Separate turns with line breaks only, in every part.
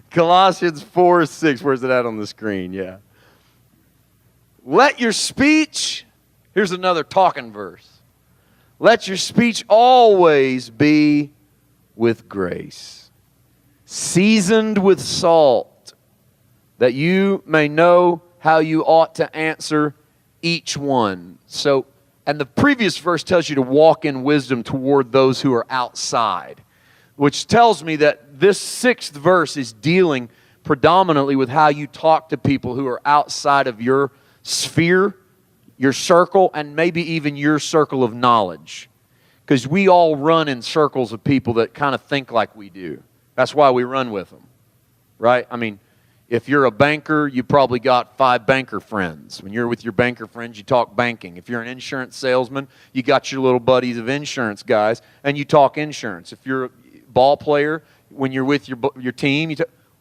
Colossians 4:6. Where's it at on the screen? Yeah. Let your speech, here's another talking verse. Let your speech always be with grace, seasoned with salt, that you may know how you ought to answer each one. So, and the previous verse tells you to walk in wisdom toward those who are outside, which tells me that this 6th verse is dealing predominantly with how you talk to people who are outside of your sphere, your circle, and maybe even your circle of knowledge. Because we all run in circles of people that kind of think like we do. That's why we run with them, right? I mean, if you're a banker, you probably got 5 banker friends. When you're with your banker friends, you talk banking. If you're an insurance salesman, you got your little buddies of insurance guys, and you talk insurance. If you're a ball player, when you're with your team,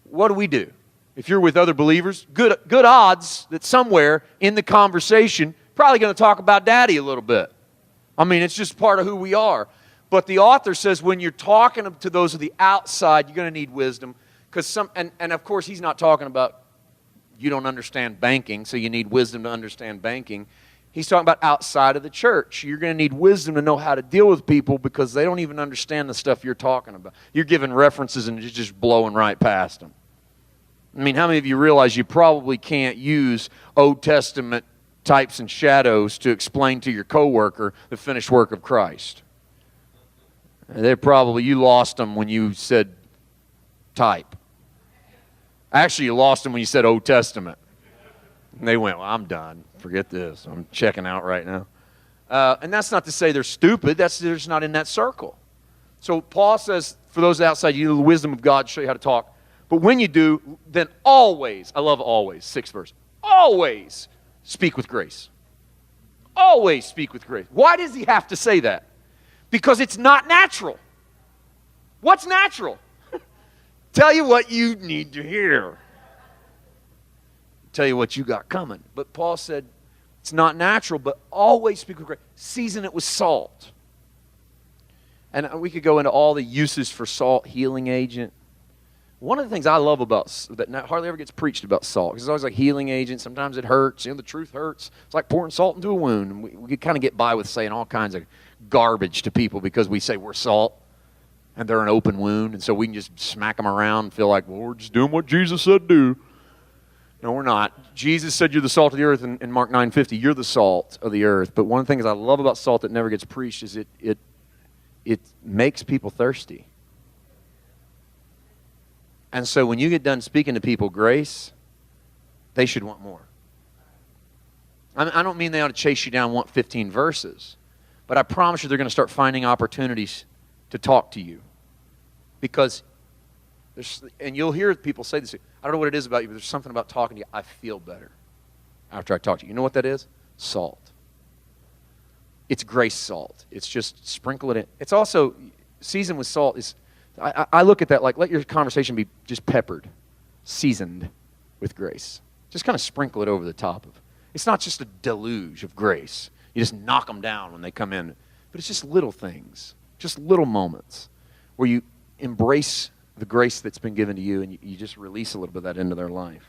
what do we do? If you're with other believers, good odds that somewhere in the conversation, probably going to talk about daddy a little bit. I mean, it's just part of who we are. But the author says when you're talking to those of the outside, you're going to need wisdom. And of course, he's not talking about you don't understand banking, so you need wisdom to understand banking. He's talking about outside of the church. You're going to need wisdom to know how to deal with people because they don't even understand the stuff you're talking about. You're giving references and you're just blowing right past them. I mean, how many of you realize you probably can't use Old Testament types and shadows to explain to your coworker the finished work of Christ? You lost them when you said type. Actually, you lost them when you said Old Testament. And they went, well, I'm done. Forget this. I'm checking out right now. And that's not to say they're stupid. They're just not in that circle. So Paul says, for those outside, you know the wisdom of God to show you how to talk. But when you do, then always, I love always, 6th verse, always speak with grace. Always speak with grace. Why does he have to say that? Because it's not natural. What's natural? Tell you what you need to hear. Tell you what you got coming. But Paul said, it's not natural, but always speak with grace. Season it with salt. And we could go into all the uses for salt, healing agent. One of the things I love about that hardly ever gets preached about salt, because it's always like healing agent. Sometimes it hurts. The truth hurts. It's like pouring salt into a wound. And we kind of get by with saying all kinds of garbage to people because we say we're salt and they're an open wound. And so we can just smack them around and feel like, well, we're just doing what Jesus said do. No, we're not. Jesus said you're the salt of the earth in Mark 9:50. You're the salt of the earth. But one of the things I love about salt that never gets preached is it makes people thirsty. And so when you get done speaking to people grace, they should want more. I don't mean they ought to chase you down, want 15 verses. But I promise you they're going to start finding opportunities to talk to you. Because, and you'll hear people say this, I don't know what it is about you, but there's something about talking to you. I feel better after I talk to you. You know what that is? Salt. It's grace salt. It's just sprinkle it in. It's also, seasoned with salt is, I look at that like let your conversation be just peppered, seasoned with grace. Just kind of sprinkle it over the top of. It's not just a deluge of grace. You just knock them down when they come in. But it's just little things, just little moments where you embrace the grace that's been given to you and you just release a little bit of that into their life.